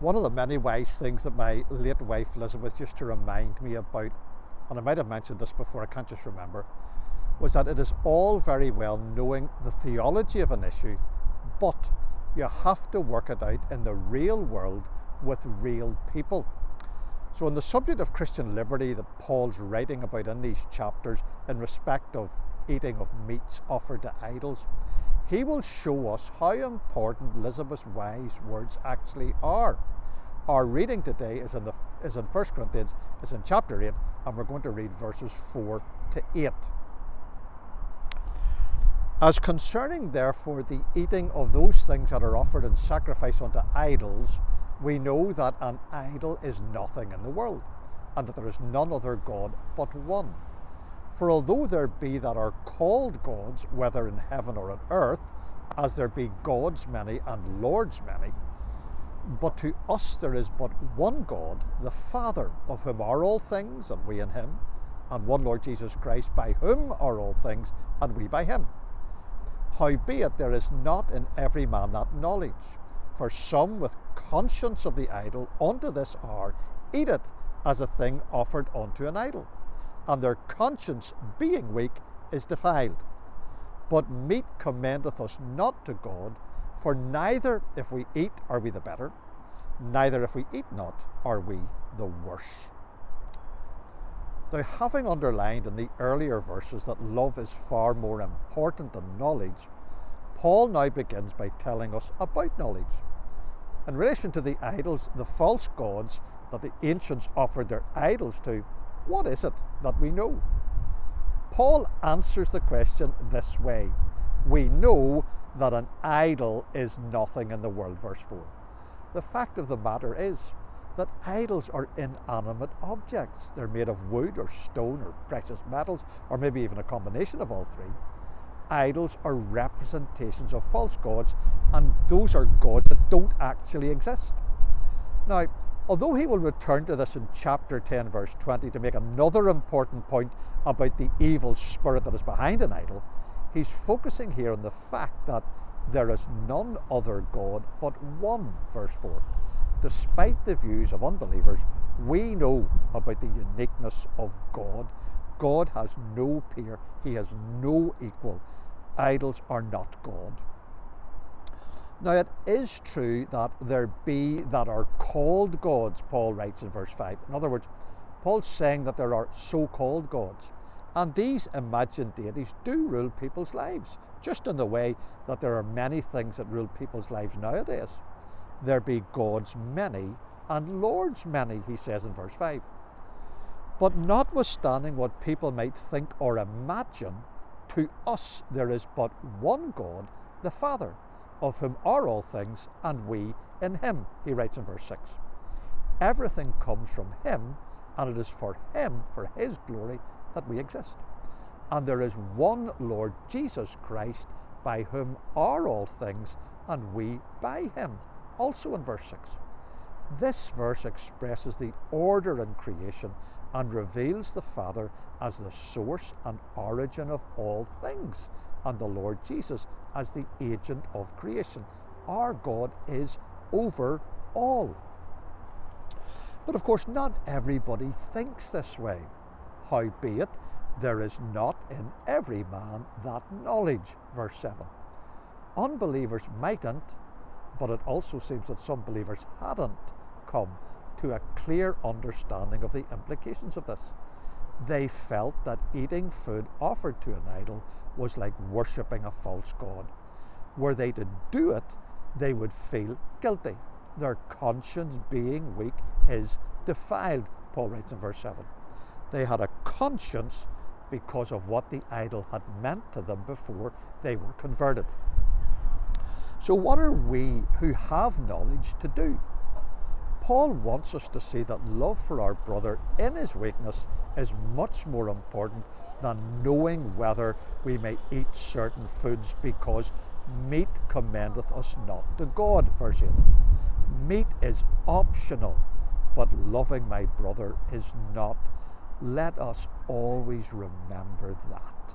One of the many wise things that my late wife Elizabeth used to remind me about, and I might have mentioned this before, I can't just remember, was that it is all very well knowing the theology of an issue, but you have to work it out in the real world with real people. So on the subject of Christian liberty that Paul's writing about in these chapters in respect of eating of meats offered to idols, he will show us how important Elizabeth's wise words actually are. Our reading today is in 1 Corinthians, is in chapter 8, and we're going to read verses 4 to 8. As concerning therefore the eating of those things that are offered in sacrifice unto idols, we know that an idol is nothing in the world, and that there is none other God but one. For although there be that are called gods, whether in heaven or on earth, as there be gods many and lords many, but to us there is but one God, the Father, of whom are all things, and we in him, and one Lord Jesus Christ, by whom are all things, and we by him. Howbeit there is not in every man that knowledge, for some with conscience of the idol unto this hour eat it as a thing offered unto an idol, and their conscience being weak is defiled. But meat commendeth us not to God, for neither if we eat are we the better, neither if we eat not are we the worse. Now, having underlined in the earlier verses that love is far more important than knowledge, Paul now begins by telling us about knowledge. In relation to the idols, the false gods that the ancients offered their idols to, what is it that we know? Paul answers the question this way: we know that an idol is nothing in the world, verse 4. The fact of the matter is that idols are inanimate objects. They're made of wood or stone or precious metals, or maybe even a combination of all three. Idols are representations of false gods, and those are gods that don't actually exist. Now, although he will return to this in chapter 10, verse 20, to make another important point about the evil spirit that is behind an idol, he's focusing here on the fact that there is none other God but one, verse 4. Despite the views of unbelievers, we know about the uniqueness of God. God has no peer, he has no equal. Idols are not God. Now, it is true that there be that are called gods, Paul writes in verse 5. In other words, Paul's saying that there are so-called gods, and these imagined deities do rule people's lives, just in the way that there are many things that rule people's lives nowadays. There be gods many and lords many, he says in verse 5. But notwithstanding what people might think or imagine, to us there is but one God, the Father, of whom are all things, and we in him, he writes in verse 6. Everything comes from him, and it is for him, for his glory, that we exist. And there is one Lord Jesus Christ, by whom are all things, and we by him, also in verse 6. This verse expresses the order in creation and reveals the Father as the source and origin of all things, and the Lord Jesus as the agent of creation. Our God is over all. But of course, not everybody thinks this way. Howbeit, there is not in every man that knowledge, verse 7. Unbelievers mightn't, but it also seems that some believers hadn't come to a clear understanding of the implications of this. They felt that eating food offered to an idol was like worshipping a false god. Were they to do it, they would feel guilty. Their conscience being weak is defiled, Paul writes in verse 7. They had a conscience because of what the idol had meant to them before they were converted. So what are we who have knowledge to do? Paul wants us to see that love for our brother in his weakness is much more important than knowing whether we may eat certain foods, because meat commendeth us not to God, verse 8. Meat is optional, but loving my brother is not. Let us always remember that.